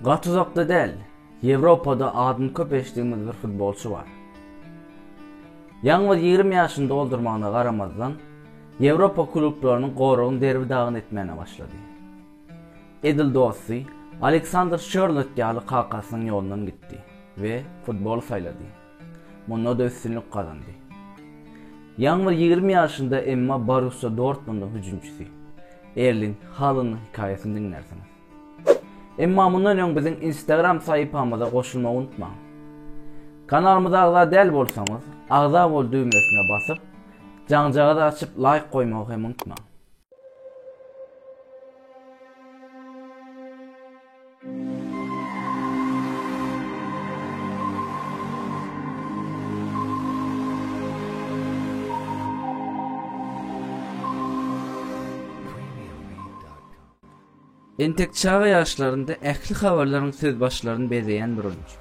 Gat uzakda değil, Avrupa'da adını köp eşitdiğimiz bir futbolçu var. Yalnız 20 yaşında doldurmağına qaramazdan, Avrupa kulüplerinin qoruğun derbi dağın etmeye başladı. Edil dostu, Alexander Sherlock yalı kakasının yolundan gitti ve futbol sayladı. Bunda da üstünlük kazandı. Yalnız 20 yaşında emma Borussia Dortmund'un hücumcusu Erling Haaland'ın hikayesini dinlersiniz. Emma bundan öň bizim Instagram sayfamıza koşulmayı unutmayın. Kanalımıza ağza del bolsanız, ağza bol düğmesine basıp, cancağı da açıp like koymayı hem unutmayın. Entek çağı yaşlarında ehli haberlerin söz başlarını bezeyen bir oyuncu.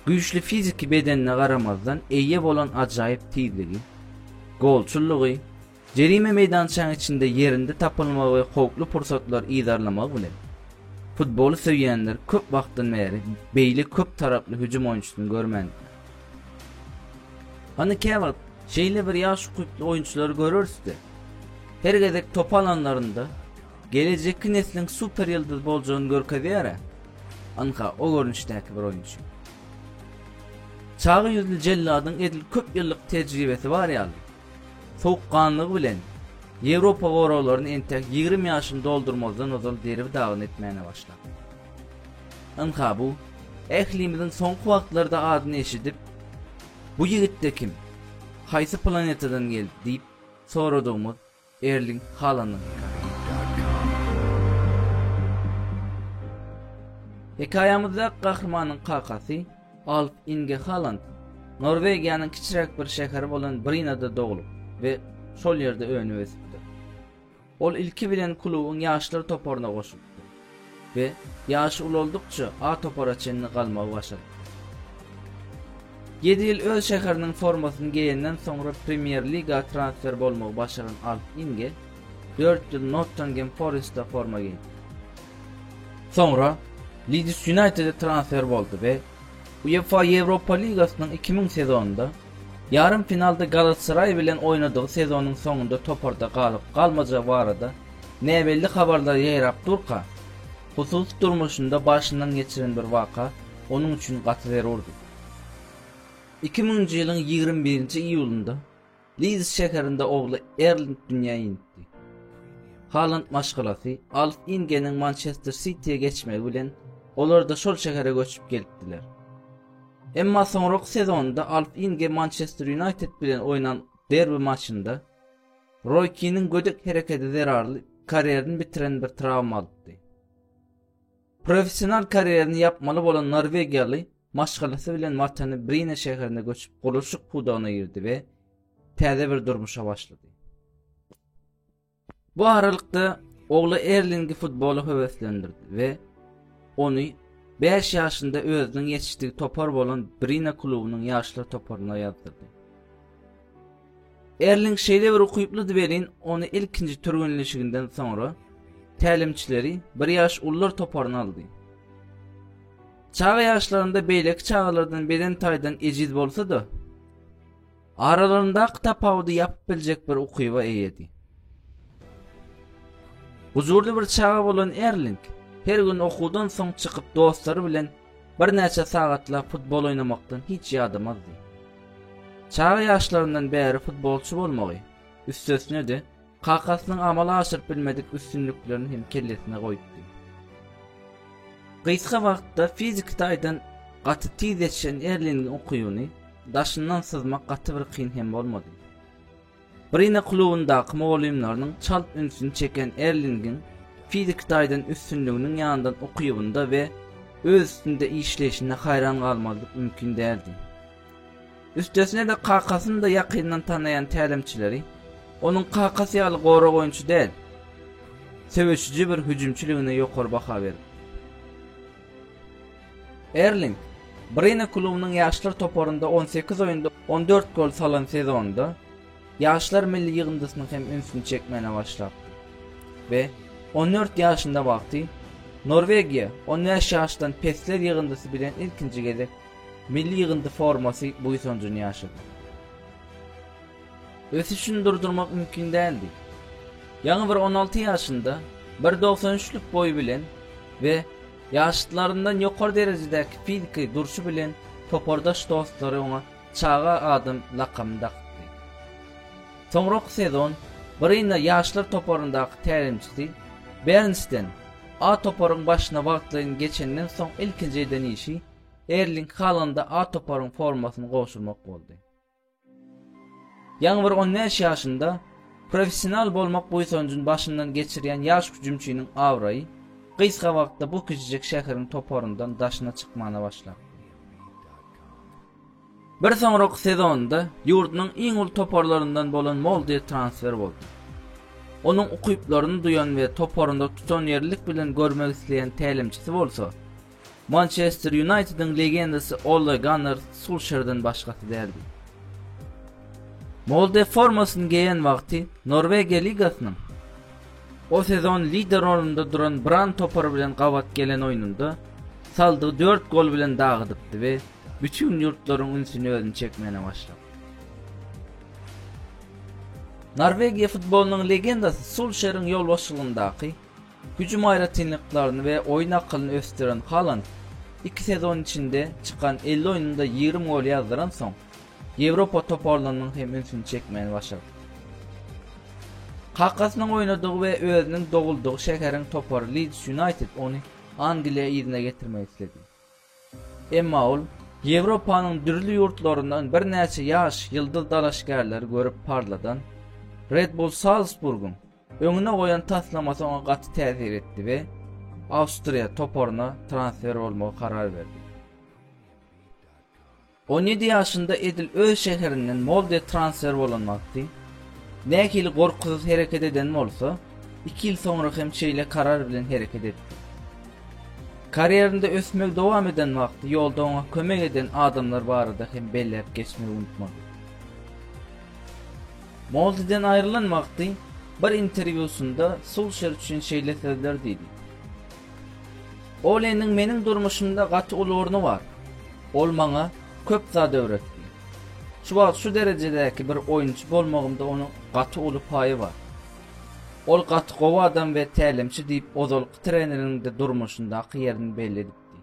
Güçlü fiziki bedenine qaramazdan eýe bolan acayip tizligi, golçulluğu, jerime meydançağı içinde yerinde tapılmağı ve hoklu pursatlar idarlamak bilen futbolu sevýänler köp wagtdan beri beýli köp taraply hüjüm oyunçusyny görmändiler. Hani käwagt şeýle bir ýaş köpli oyunçulary görürsdi. Her gezek top alanlarında gelecekki neslin super yıldız boljagyny görkezýär. Anka o görünüşdäki bir oyuncu. Çağı yüzlü Celladyň edil köp ýyllyk tejribesi bar ýaly. Soğukkanlygy bilen Ýewropa goralaryny entek 20 ýaşyny doldurmazdan ozal derbi dagyn etmäne başlady. Anka bu ehlimizin soňky wagtlarda adyny eşidip bu ýigitde kim? Haýsy planetadan geldi diýip soradygymyz Erling Haaland'ın hikayamızda kahramanın kakası Alf Inge Haaland, Norvegiýanyň kiçirek bir şäheri bolan Brinada dogulup ve şol ýerde öňe ösipdi. Ol ilki bilen klubyň ýaşlar toparyna goşuldy ve ýaşy uloldukça A topara çenli galmagy başlady. 7 ýyl öz şäheriniň formasyny giýenden soňra Premier Liga transfer bolmagy başaran Alf Inge 4 ýyl Nottingham Forest'da forma giydi. Sonra Leeds United'e transfer boldy ve UEFA Avrupa Ligasynyň 2000 sezonunda yarım finalda Galatasaray bilen oynadyğı sezonyň soňunda toparda galyp galmaja barada näbelli habarlar ýaýrap durka, husus durmuşynda başyndan geçiren bir waka onun üçin gaty urdy. 2000-nji ýylyň 21-nji iýulynda Leeds şäherinde ogly Erling dünýäge indi. Haaland maşgalasy Alf Inge'nin Manchester City'ye geçmegi bilen olar da şol şähere göçüp gelipdiler. Emma soňraky sezonda Alf Inge Manchester United bilen oynan derbi maçynda Roy Keane'in gödek hereketi zerarly kariýerini bitiren bir travma aldy. Profesional kariýerini yapmaly bolan Norwegiýaly maşgalasy bilen watany Bryne şäherine göçüp gurulşuk pudagyna girdi we täze bir durmuşa başlady. Bu aralykda ogly Erling'i futbola höweslendirdi we onu 5 ýaşynda özüniň ýetişdigi topar bolan Bryne klubynyň ýaşlar toparyna ýazdyrdy. Erling şeýle bir ukuyply berin onu ilkinji türgünleşiginden soňra tälimçileri 1 ýaş ullar toparyna aldy. Çağı ýaşlarynda beýleki çağlardan beden taýdan ejiz bolsa da aralarynda tapawdy ýapyp biljek bir ukyba eýedi. Huzurly bir çağı bolan Erling her gün okudan soň çykyp dostlary bilen bir näçe sagatlar futbol oynamakdan hiç ýadamazdy. Çağı ýaşlaryndan bäri futbolçu bolmagy, üstesine de kakasynyň amala aşyryp bilmedik üstünlüklerini hem kellesine goýdy. Gysga wagtda fizik taýdan gaty tizeşen Erling'in okuýuny daşyndan sızmak gaty bir kyn hem bolmady. Bryne klubundaky mogalimlarynyň çalt ünsüni çeken Erling'in fizik taýdan üstünlüğünün ýanyndan okuýunda we öz üstünde işleşine hayran kalmalık mümkün değildi. Üstesine de kakasını da yakından tanıyan tälimçileri onun kakası ýaly gorak oyunçu değil, seveşici bir hüjümçülüğüne ýokary baha berdi. Erling Bryne klubynyň ýaşlar toparynda 18 oýunda 14 gol salan sezonda ýaşlar milli ýygyndysynyň hem ünsüni çekmene başlapdy we 14 ýaşynda wagty Norvegiya 15 ýaşdan pesler ýygyndysy bilen ilkinji gezek milli ýygyndy formasy buýsonjyny ýaşady. Ösüşini durdurmak mümkin däldi. Ýa-ni bir 16 ýaşynda 1.93'lük boy bilen ve yaşlarından ýokary derejedäki fiziki duruşu bilen topordaş dostlary ona çağa adam lakabyny takdy. Soňraky sezon birinde ýaşlar toporundaky tälimçisi Bernstein A toporun başyna wagtlaryň geçenden soň ilkinji denişi Erling Haaland'a A toporun formasyny goşulmak boldy. Ýa-ni bir 15 ýaşynda professional bolmak buýsonjyny başyndan geçirýän ýaş hüjümçiniň awraýy gysga wagtda bu küçüjek şäheriň toporundan daşyna çykmana başlady. Bir soňraky sezonda ýurdunyň iň ul toporlaryndan bolan Molde transfer boldy. Onuň ukyplaryny duýan we toporunda tutan ýerlik bilen görmek isleýän tälimçisi bolsa, Manchester United'ın legendasy Ole Gunnar Solskjaer'den başgasy däldi. Molde formasyny giyen wagty Norvegiya ligasynyň o sezon lider rolunda duran Brann toporu bilen gabat gelen oýnunda saldyğı 4 gol bilen dagydypdy we bütün ýurtlaryň ünsüni özüne çekmene başlady. Norvegiya futbolunyň legendasy Solskjaer'in ýol başçylygyndaky güjüm aýratynlyklaryny we oýun akylyny ösdiren Haaland 2 sezon içinde çıkan 50 oýnunda 20 gol ýazdyran soň Ýewropa toporlarynyň hem ünsüni çekmene başlady. Kakasynyň oýnadygy we özüniň doguldygy şäheriň toporu Leeds United ony Angliýa ýerine getirmek istedi. Emma ol Ýewropanyň dürli ýurtlaryndan bir näçe ýaş ýyldız dalaşgarlary görüp parladan Red Bull Salzburg'un öňüne goýan taslamasy ona gaty täsir etdi we Awstriýa toporuna transfer bolmagy karar berdi. 17 ýaşynda edil öz şäherinden Molde transfer bolan wagty näkili gorkusuz hereket eden bolsa 2 ýyl soňra hem şeýle karar bilen hereket etdi. Kariyerinde ösmek dowam eden wagty ýolda ona kömek eden adamlar barada hem belläp geçmeyi unutmady. Molde'den ayrılan wagty bir interwýusunda Solskjaer üçin şeýle sözler diýdi. Oleňiň meniň durmuşymda gaty ulurny bar. Ol maňa köp zat öwretdi. Şu derejedäki bir oýunçy bolmagymda onuň gaty uly paýy bar. Ol gaty gowa adam we tälimçi diýip ozalky treneriniň de durmuşyndaky ýerini belli etdi.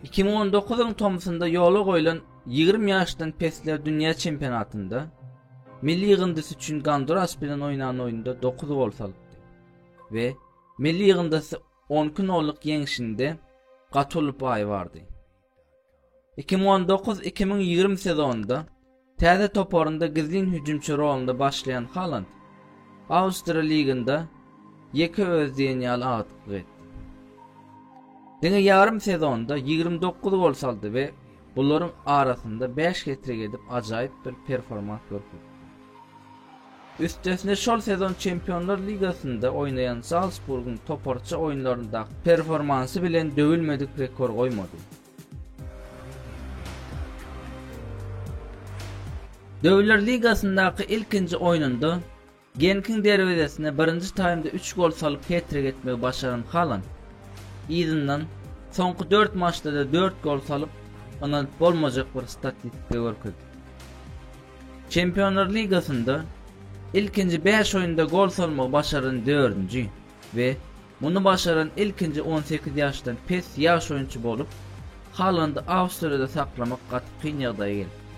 2019-yň Tomsunda ýola goýulan 20 ýaşdan pesler dünýä çempionatynda milli ýygyndysı üçin Honduras bilen oýnanan oýunda 9 gol salypdy we milli ýygyndysı 12 gollyk ýeňişinde gaty uly paýy bardy. 2019-2020 sezonunda täze toporunda gizlin hüjümçi rolunda başlayan Haaland Awstriýa liginde ýeke özdiýen ýaly atlyk etdi. Diňe ýarym sezonda 29 gol saldy we bularyň arasynda 5 hat-trick edip ajaýyp bir performans görkezdi. Üstesine şol sezon Çempionlar Ligasynda oýnayan Salzburg'un toporça oýunlarynda performansy bilen döwülmedik rekor goýmady. Döwler Ligasyndaky ilkinji oýnunda Genkiň derwezesine birinji taýmda 3 gol salyp hat-trick etmegi başaran Haaland ýygynyň soňky 4 maçda da 4 gol salyp anal bolmajak bir statistika görkezdi. Çempionlar Ligasynda ilkinji 5 oýunda gol salmagy başaran 4-nji we muny başaran ilkinji 18 ýaşdan pes ýaş oýunçy bolup Haalandy Awstriýada saklamak gaty kyn ýagdaýa geldi.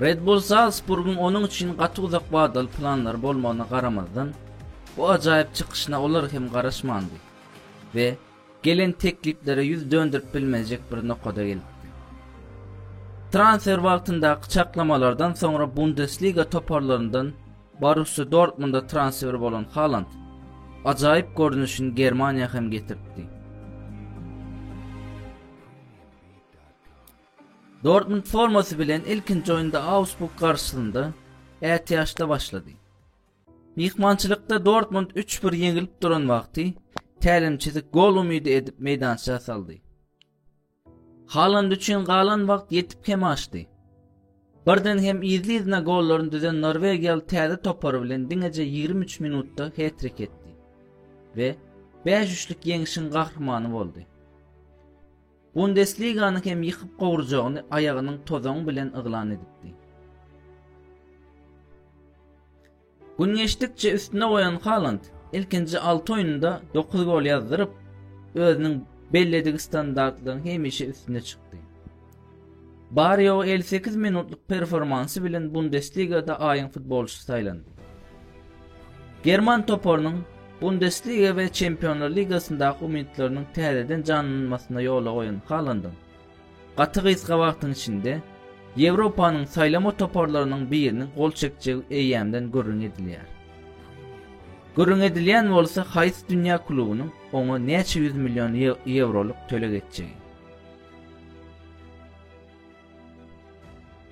Red Bull Salzburg'un onun için gaty uzak wagtly planlar bolmagyna garamazdan bu ajaýyp çykyşyna olar hem garaşmandy we gelen tekliplere yüz döndürüp bilmejek bir noktada geldi. Transfer wagtyndaky çaklamalardan soňra Bundesliga toporlaryndan Borussia Dortmund'a transfer bolan Haaland ajaýyp görnüşini Germaniýa hem getirdi. Dortmund formasy bilen ilkinji oýunda Augsburg karşysynda ätýaşda başlady. Mihmançylykda Dortmund 3-1 ýeňilip duran wagty tälimçisi gol umydy edip meýdança saldy. Haaland üçin galan wagt ýetip hem açdy. Birden hem izli-izne gollaryny düzen Norwegiýaly täze toporu bilen diňeje 23 minutda hat-trick etdi. ve 5 üçlük yeňişiň gahrmany boldy. Bundesligany hem ýykyp gowurjagyny aýagynyň tozaň bilen yglan edipdi. Gün geçdikçe üstüne goýan Haaland ilkinji 6 oýnunda 9 gol ýazdyryp özüniň belledik standartlaryň hemişe üstüne çykdy. Bari o 58 minutluk performansy bilen Bundesligada aýyň futbolçy saýlandy. German toporunun Bundesliga ve Çempionlar Ligasyndaky umytlarynyň täzeden canlanmasyna ýola goýan Haaland'ın gaty gysga wagtyň içinde Ýewropanyň saýlama toporlarynyň birinin gol çekjegi eýýämden görüň edilýär. Görüň edilýän bolsa haýsy dünýä klubynyň oňa näçe 100 milyon euroluk töleg etjegi.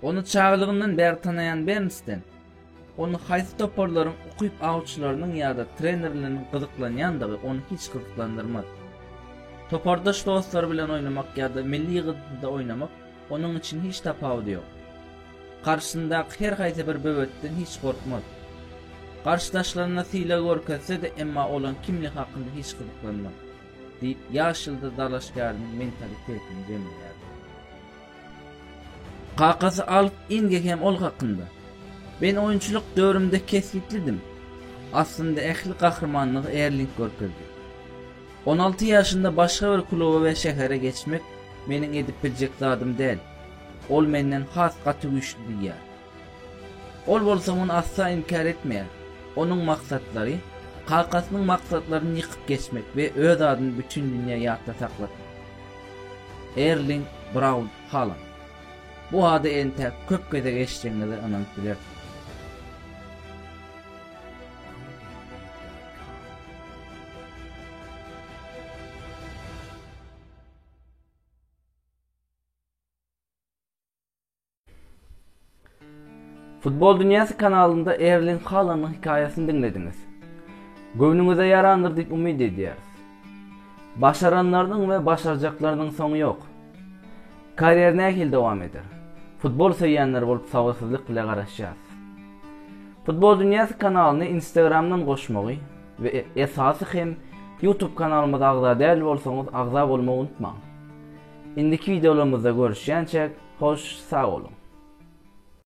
Onu çağlygyndan bäri tanaýan Bernstein, onu haýsy toporlaryň ukyp awçylarynyň ýa-da trenerleriniň gyzyklanýandygy onu hiç gyzyklandyrmaz. Topordaş dostlar bilen oynamak ýa-da milli ýygyda oynamak onun için hiç tapawdy ýok. Karşısyndaky her haýsy bir böwetden hiç gorkmaz. Karşıdaşlaryna syla görkezse de emma olan kimlik hakynda hiç gyzyklanmaz. Diýip ýaşylda dalaşgarynyň mentalitetini jemleýär. Kakası alıp ingegem ol hakkında. Ben oyunculuk dövrümde kesliklidim. Aslında ehli kahramanlığı Erling görkezdi. 16 yaşında başka bir kluba ve şehre geçmek menin edip bilecek zadım değil. Ol menden has katı güçlü diýär. Ol bolsa onu asla inkar etmeýär. Onun maksatları, Kakasının maksatlarını yıkıp geçmek ve öz adını bütün dünya ýatda saklatmak. Erling Braut Haaland. Bu adı ente köp gede geçtiğini de anant bilir. Futbol Dünyası kanalında Erling Haaland'ın hikayesini dinlediniz. Gönlünüze yarandır diýip umid ediyoruz. Başaranlarının ve başaracaklarının sonu yok. Kariyer nähil dowam eder. Futbol seýýänler bolup sabırsızlyk bilen garaşýar. Futbol Dünyası kanalyny Instagramdan goşmagy ve esasy hem YouTube kanalymyza agza däl bolsaňyz agza bolmagy unutmaň. Indiki videolarymyzda görüşýänçe hoş sag olun.